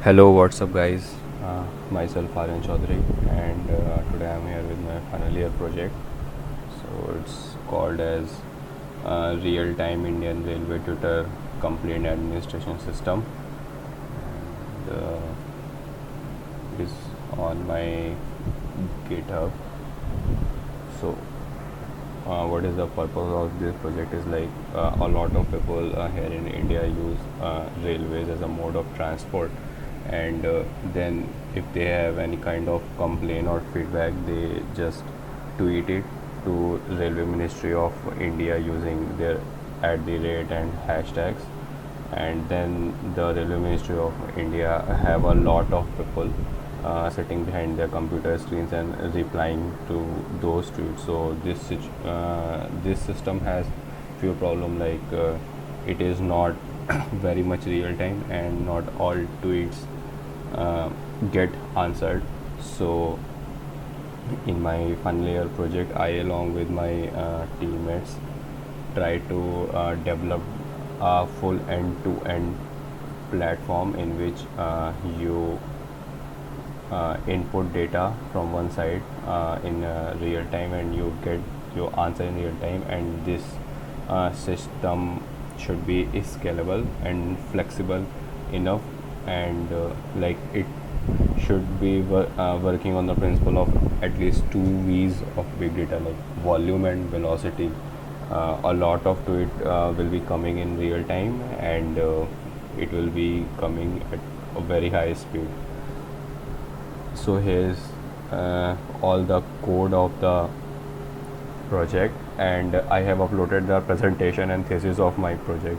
Hello, what's up, guys? Myself Aryan Chaudhary, and today I'm here with my final year project. So it's called as Real-Time Indian Railway Tutor Complaint Administration System. And, is on my GitHub. So, what is the purpose of this project? Is like a lot of people here in India use railways as a mode of transport, and then if they have any kind of complaint or feedback, they just tweet it to Railway Ministry of India using their @ and hashtags, and then the Railway Ministry of India have a lot of people sitting behind their computer screens and replying to those tweets. So this system has few problem, like it is not very much real time, and not all tweets get answered. So in my final year project, I along with my teammates try to develop a full end-to-end platform in which you input data from one side in real time, and you get your answer in real time, and this system should be scalable and flexible enough, and like it should be working on the principle of at least two V's of big data, like volume and velocity. A lot of to it will be coming in real time, and it will be coming at a very high speed. So here's all the code of the project, and I have uploaded the presentation and thesis of my project.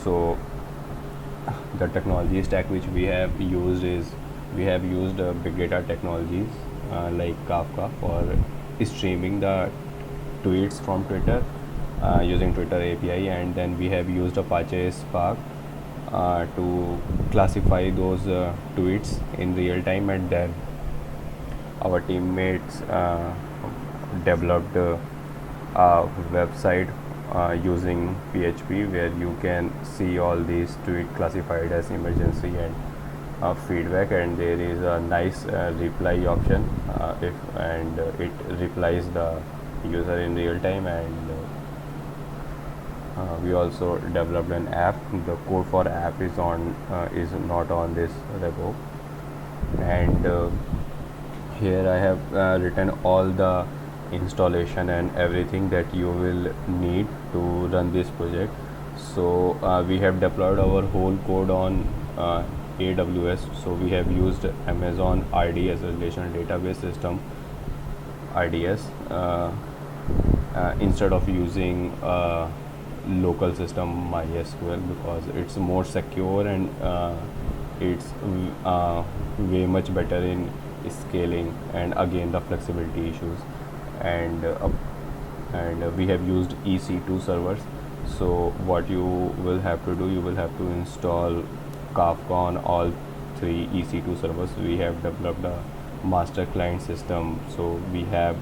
So the technology stack which we have used is, we have used big data technologies like Kafka for streaming the tweets from Twitter using Twitter API, and then we have used Apache Spark to classify those tweets in real time, and then our teammates developed a website using PHP, where you can see all these tweets classified as emergency and feedback, and there is a nice reply option if and it replies the user in real time. And we also developed an app. The code for app is not on this repo, and here I have written all the installation and everything that you will need to run this project. So we have deployed our whole code on AWS. So we have used Amazon RDS, Relational Database System, RDS, instead of using local system MySQL, because it's more secure, and it's way much better in scaling, and again the flexibility issues. And we have used EC2 servers. So what you will have to do, you will have to install Kafka on all three EC2 servers. We have developed a master client system, so we have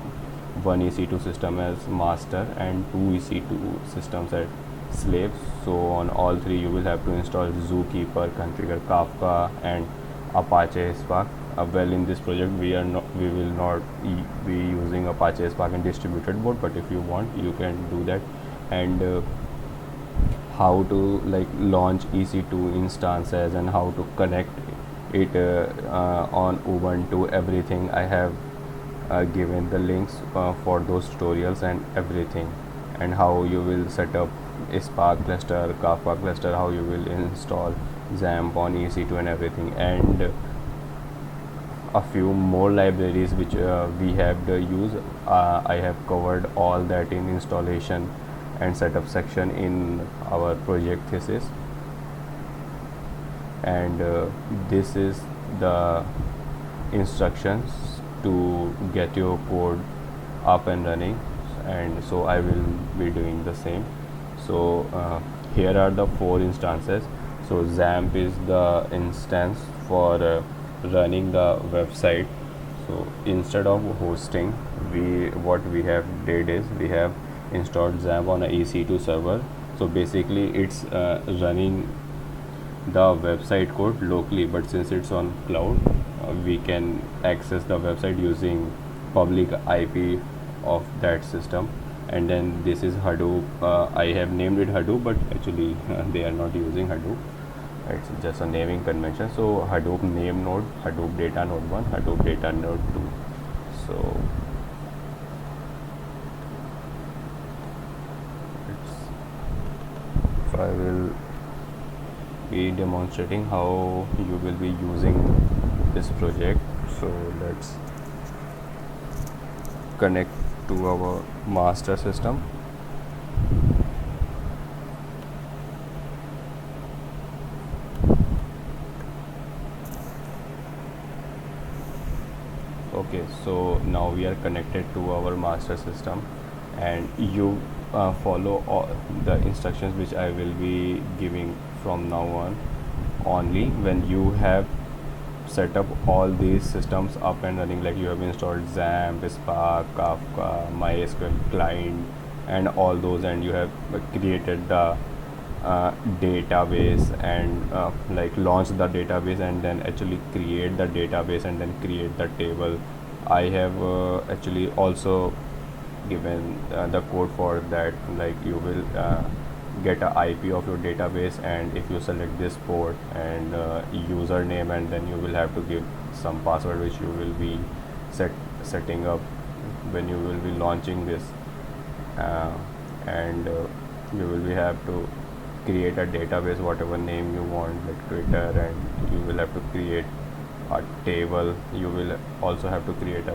one EC2 system as master and two EC2 systems as slaves. So on all three you will have to install Zookeeper, configure Kafka, and Apache Spark. Well, in this project we will not be using Apache Spark in distributed mode, but if you want you can do that. And how to like launch EC2 instances, and how to connect it on Ubuntu, everything I have given the links for those tutorials and everything, and how you will set up a Spark cluster, Kafka cluster, how you will install XAMPP on EC2 and everything, and a few more libraries which we have used. I have covered all that in installation and setup section in our project thesis, and this is the instructions to get your code up and running, and so I will be doing the same. So here are the 4 instances. So XAMPP is the instance for running the website. So instead of hosting, what we have did is we have installed XAMPP on a EC2 server. So basically it's running the website code locally, but since it's on cloud, we can access the website using public IP of that system. And then this is Hadoop. I have named it Hadoop, but actually they are not using Hadoop. It's just a naming convention. So Hadoop name node, Hadoop data node 1, Hadoop data node 2. So I will be demonstrating how you will be using this project. So let's connect to our master system. Okay, so now we are connected to our master system, and you follow all the instructions which I will be giving from now on only when you have set up all these systems up and running, like you have installed XAMPP, Spark, Kafka, MySQL client and all those, and you have created the database and like launch the database and then actually create the database and then create the table. I have actually also given the code for that, like you will get a IP of your database, and if you select this port and username, and then you will have to give some password which you will be setting up when you will be launching this, and you will be have to create a database whatever name you want, like Twitter, and you will have to create a table. You will also have to create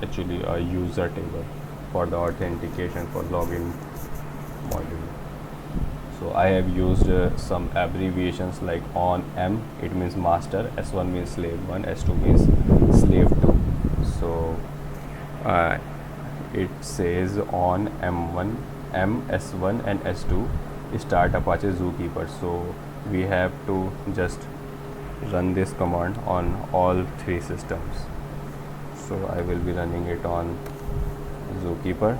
actually a user table for the authentication for login module. So I have used some abbreviations like on M, it means master, S1 means slave 1, S2 means slave 2. So it says on M1, M, S1 and S2 start Apache Zookeeper. So we have to just run this command on all three systems. So I will be running it on Zookeeper,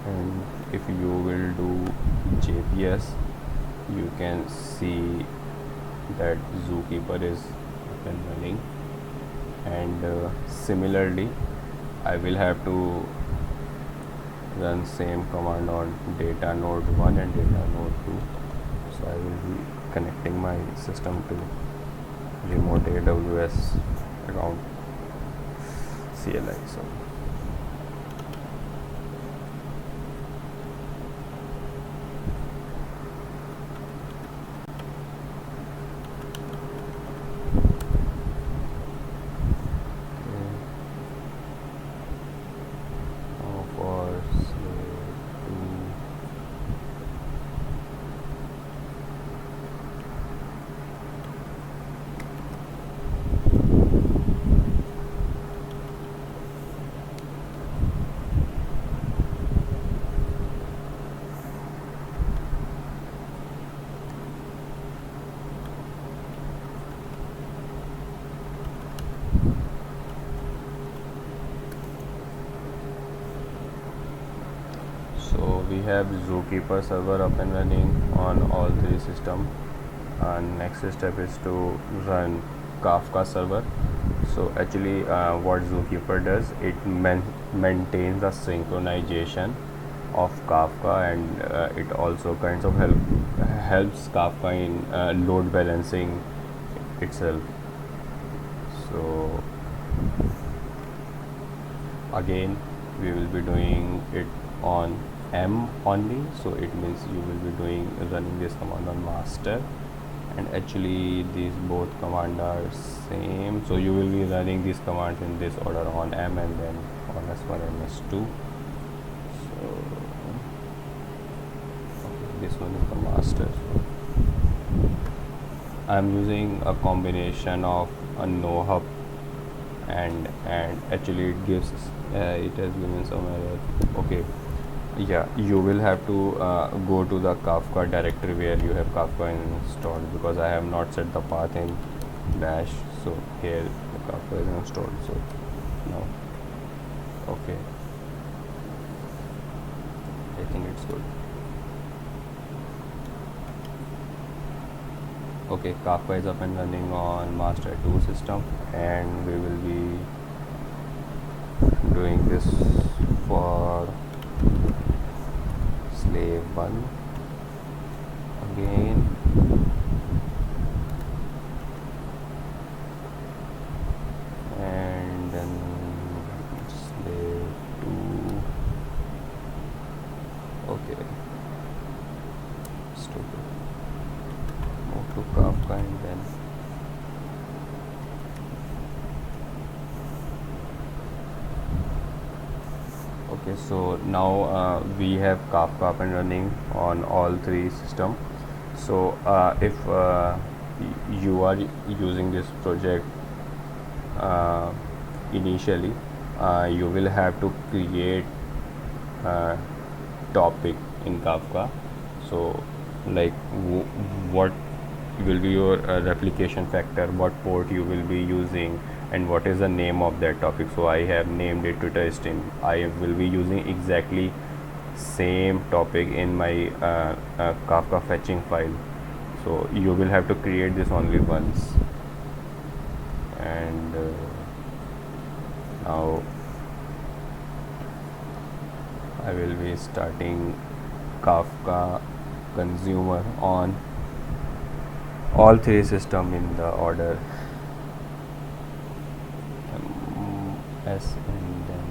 and if you will do JPS, you can see that Zookeeper is up and running, and similarly I will have to run same command on data node 1 and data node 2. So I will be connecting my system to remote AWS account CLI. So we have Zookeeper server up and running on all three systems, and next step is to run Kafka server. So actually what Zookeeper does, it maintains the synchronization of Kafka, and it also kinds of helps Kafka in load balancing itself. So again we will be doing it on M only, so it means you will be running this command on master, and actually these both commands are same, so you will be running these commands in this order, on M and then on S1 and S2. So this one is the master. I am using a combination of a no hub and actually it gives it has given some error. Okay, yeah, you will have to go to the Kafka directory where you have Kafka installed, because I have not set the path in bash. So here the Kafka is installed. So now, okay, I think it's good. Okay, Kafka is up and running on master 2 system, and we will be doing this for slave 1 again. And then slave 2. Okay, stupid. Move to Kafka and then okay, so now we have Kafka up and running on all 3 systems. So if you are using this project initially, you will have to create a topic in Kafka. So like what will be your replication factor, what port you will be using, and what is the name of that topic. So I have named it Twitter stream. I will be using exactly same topic in my Kafka fetching file. So you will have to create this only once. And now I will be starting Kafka consumer on all 3 systems in the order S, and then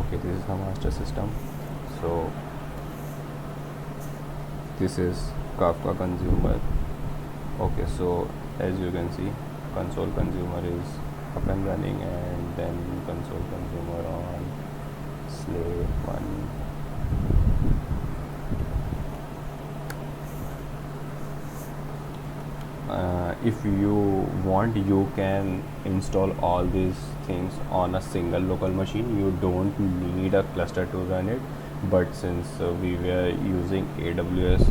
okay, this is the master system. So this is Kafka consumer. Okay, so as you can see, console consumer is up and running, and then console consumer on slave 1. If you want, you can install all these things on a single local machine. You don't need a cluster to run it, but since we were using AWS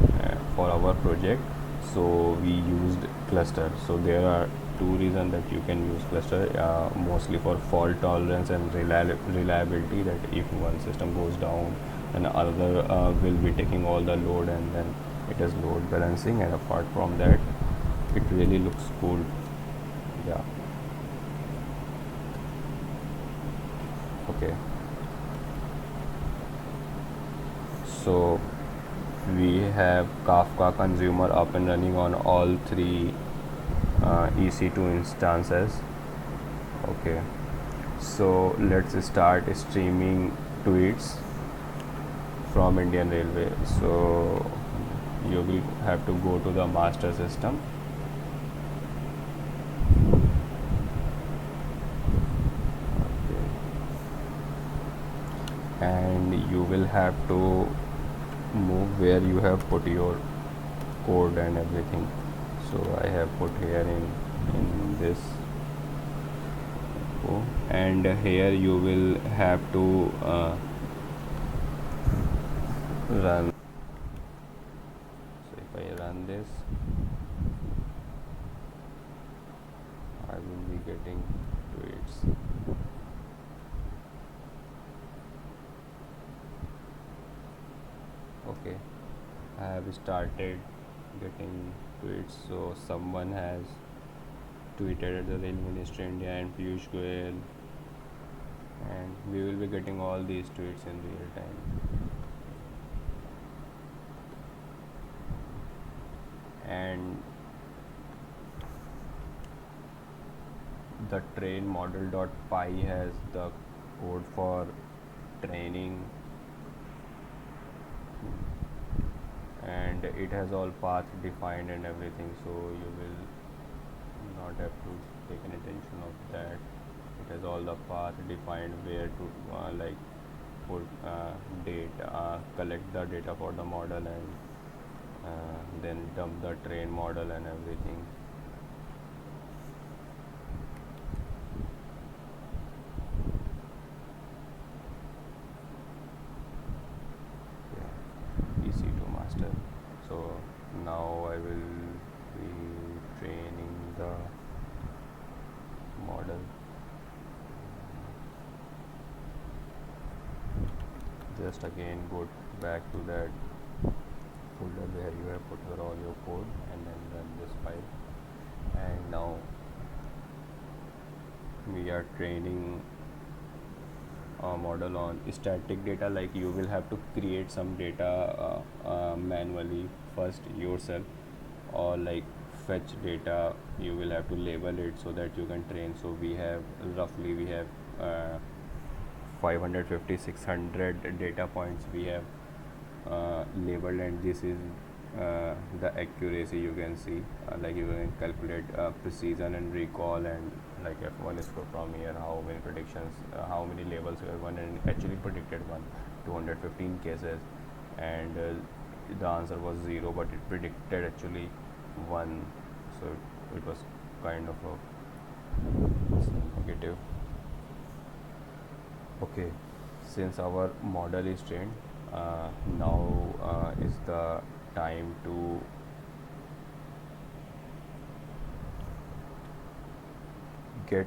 for our project, so we used cluster. So there are 2 reasons that you can use cluster, mostly for fault tolerance and reliability, that if one system goes down and other will be taking all the load, and then it is load balancing. And apart from that, it really looks cool. Yeah. Okay, so we have Kafka consumer up and running on all 3 EC2 instances. Okay, so let's start streaming tweets from Indian Railway. So you will have to go to the master system. Okay. And you will have to move where you have put your code and everything. So I have put here in this. And here you will have to run. So if I run this, I will be getting tweets. Okay, I have started getting tweets. So someone has tweeted at the Rail Ministry India and Piyush Goyal, and we will be getting all these tweets in real time. And the train model.py has the code for training, and it has all paths defined and everything, so you will not have to take any attention of that. It has all the path defined where to like put data, collect the data for the model, and then dump the train model and everything. EC2 master. So now I will be training the model. Just again go back to that folder where you have put all your code, and then run this file. And now we are training a model on static data. Like you will have to create some data manually first yourself, or like fetch data you will have to label it so that you can train. So we have 550 600 data points we have labeled, and this is the accuracy you can see. Like you can calculate precision and recall, and like F1 score from here, how many predictions, how many labels were one, and actually predicted 215 cases, and the answer was 0, but it predicted actually 1, so it was kind of a negative. Okay, since our model is trained, now is the time to get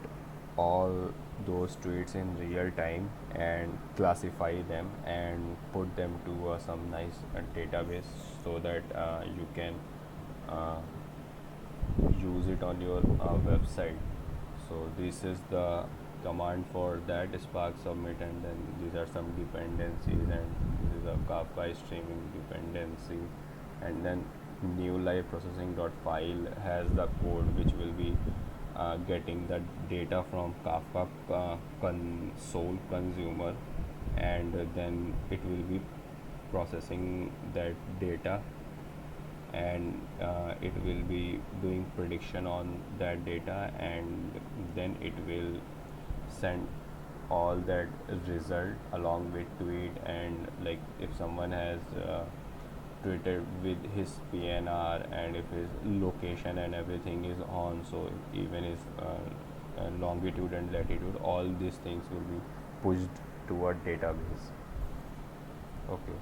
all those tweets in real time and classify them and put them to some nice database, so that you can use it on your website. So this is the command for that: Spark submit, and then these are some dependencies, and this is a Kafka streaming dependency, and then new live processing dot file has the code which will be getting the data from Kafka console consumer, and then it will be processing that data, and it will be doing prediction on that data, and then it will send all that result along with tweet. And like if someone has tweeted with his PNR, and if his location and everything is on, so even his longitude and latitude, all these things will be pushed to a database. Okay.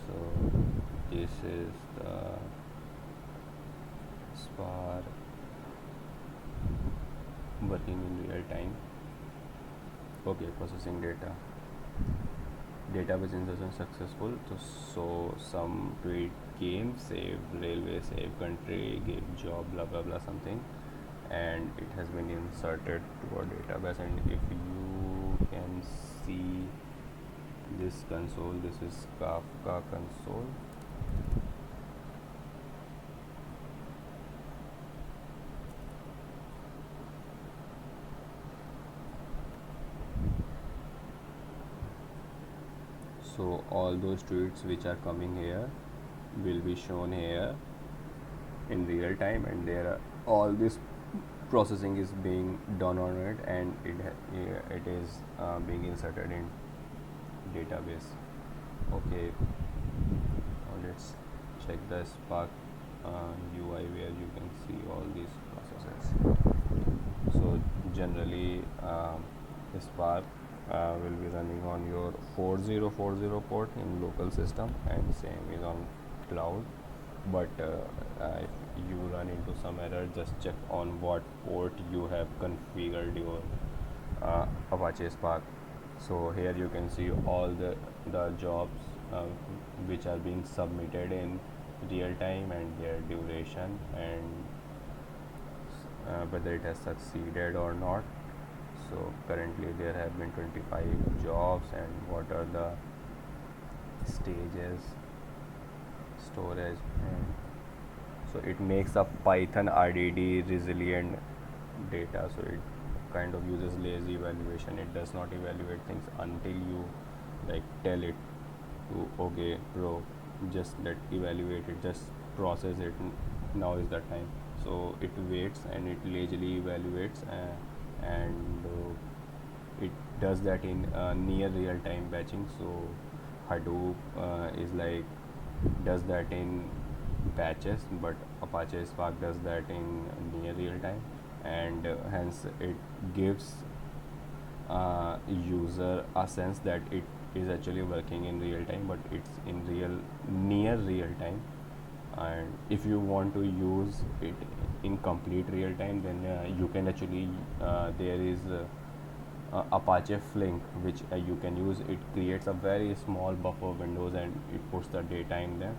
So this is the Spark working in real time. Okay, processing data. Database insertion successful. So some tweet came, save railway, save country, give job, blah blah blah something, and it has been inserted to our database. And if you can see this console, this is Kafka console. So all those tweets which are coming here will be shown here in real time, and there are all this processing is being done on it, and it is being inserted in database. Okay, now let's check the Spark UI where you can see all these processes. So generally Spark will be running on your 4040 port in local system, and same is on cloud. But if you run into some error, just check on what port you have configured your Apache Spark. So here you can see all the jobs which are being submitted in real time, and their duration, and whether it has succeeded or not. So currently there have been 25 jobs, and what are the stages, storage, and so it makes a Python RDD resilient data. So it kind of uses lazy evaluation. It does not evaluate things until you like tell it to, okay bro, just let evaluate it, just process it, now is the time. So it waits and it lazily evaluates, and it does that in near real time batching. So Hadoop is like does that in batches, but Apache Spark does that in near real time, and hence it gives user a sense that it is actually working in real time, but it's in near real time. And if you want to use it in complete real time, then you can actually there is Apache Flink, which you can use. It creates a very small buffer windows and it puts the data in them,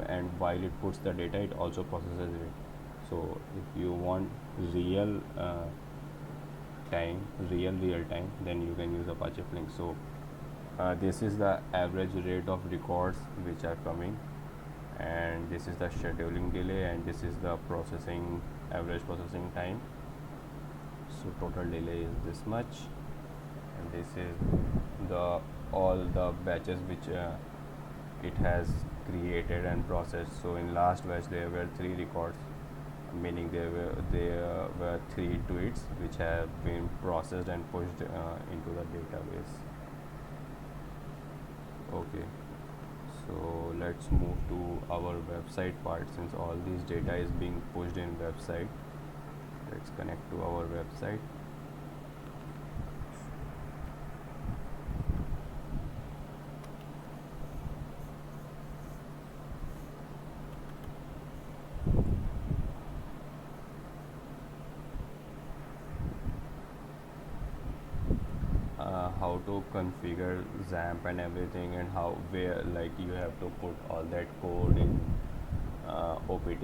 and while it puts the data, it also processes it. So if you want real real time, then you can use Apache Flink. So this is the average rate of records which are coming, and this is the scheduling delay, and this is the processing average processing time. So total delay is this much, and this is the all the batches which it has created and processed. So in last batch there were 3 records, meaning there were 3 tweets which have been processed and pushed into the database. Okay, so let's move to our website part. Since all this data is being pushed in website, let's connect to our website. How to configure XAMPP and everything, and how where like you have to put all that code in OPT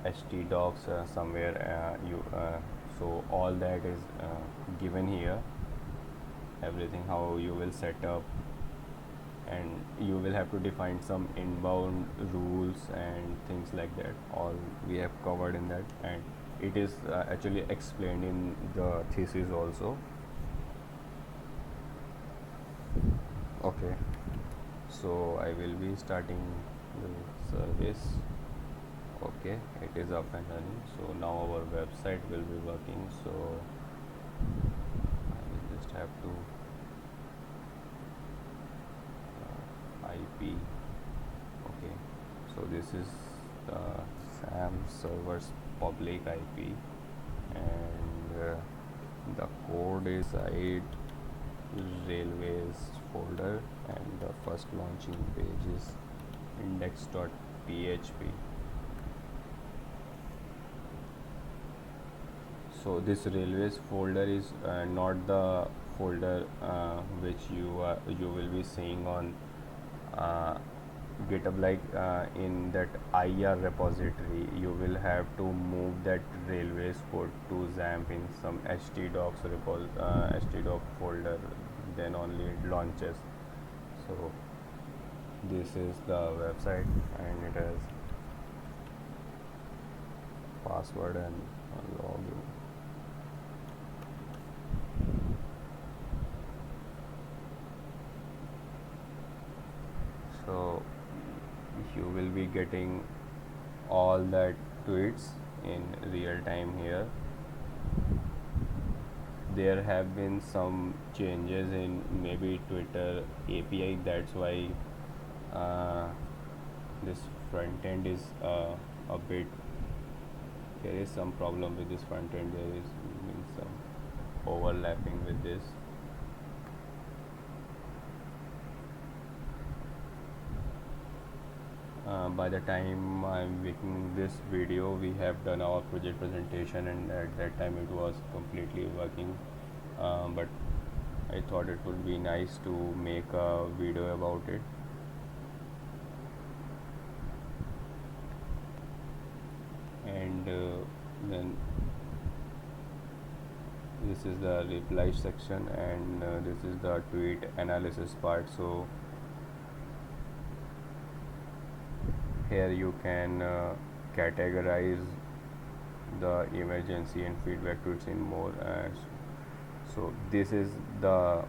htdocs somewhere so all that is given here. Everything how you will set up, and you will have to define some inbound rules and things like that. All we have covered in that, and it is actually explained in the thesis also. Okay, so I will be starting the service. Okay, it is up and running. So now our website will be working. So I will just have to IP. Okay, so this is the SAM server's public IP, and the code is site railways folder, and the first launching page is index.php. So this railways folder is not the folder which you will be seeing on GitHub. Like in that IR repository, you will have to move that railways code to XAMPP in some htdocs htdoc folder, then only it launches. So this is the website, and it has password and login. So you will be getting all that tweets in real time here. There have been some changes in maybe Twitter API, that's why this front end is a bit, there is some problem with this front end. There is some overlapping with this. By the time I'm making this video, we have done our project presentation, and at that time it was completely working, but I thought it would be nice to make a video about it. And then this is the reply section, and this is the tweet analysis part. So here you can categorize the emergency and feedback tweets in more. So this is the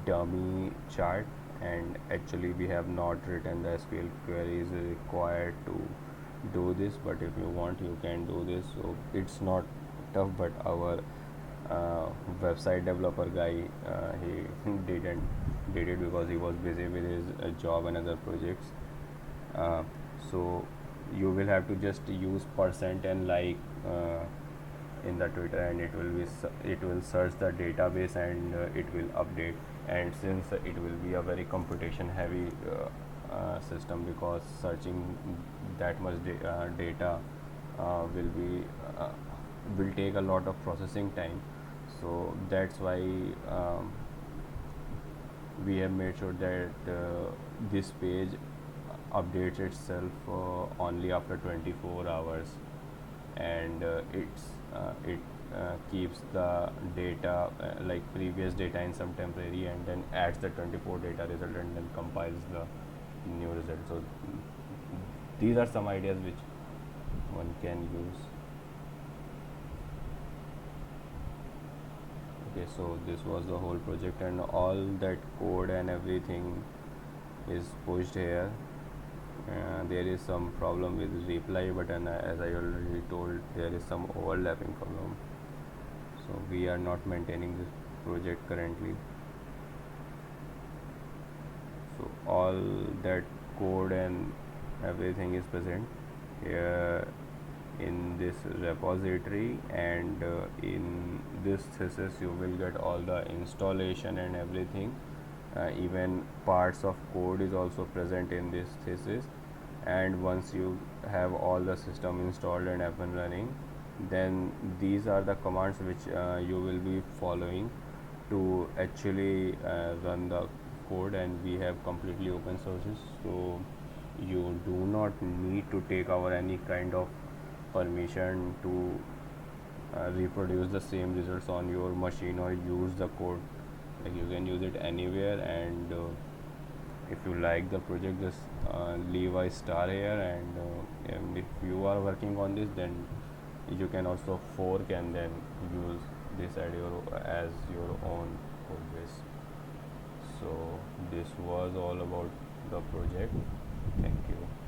dummy chart, and actually we have not written the SQL queries required to do this, but if you want you can do this. So it's not tough, but our website developer guy he didn't did it because he was busy with his job and other projects. So you will have to just use % and like in the Twitter, and it will search the database, and it will update. And since it will be a very computation heavy system, because searching that much data will take a lot of processing time, So that's why we have made sure that this page updates itself only after 24 hours, and it keeps the data like previous data in some temporary, and then adds the 24 data result and then compiles the new result. So these are some ideas which one can use. Okay, so this was the whole project, and all that code and everything is pushed here. There is some problem with reply button, as I already told. There is some overlapping problem, so we are not maintaining this project currently. So all that code and everything is present here in this repository, and in this thesis you will get all the installation and everything. Even parts of code is also present in this thesis, and once you have all the system installed and up and running, then these are the commands which you will be following to actually run the code. And we have completely open sources, so you do not need to take over any kind of permission to reproduce the same results on your machine or use the code. Like, you can use it anywhere, and if you like the project, just leave a star here, and if you are working on this, then you can also fork and then use this as your own code base. So this was all about the project. Thank you.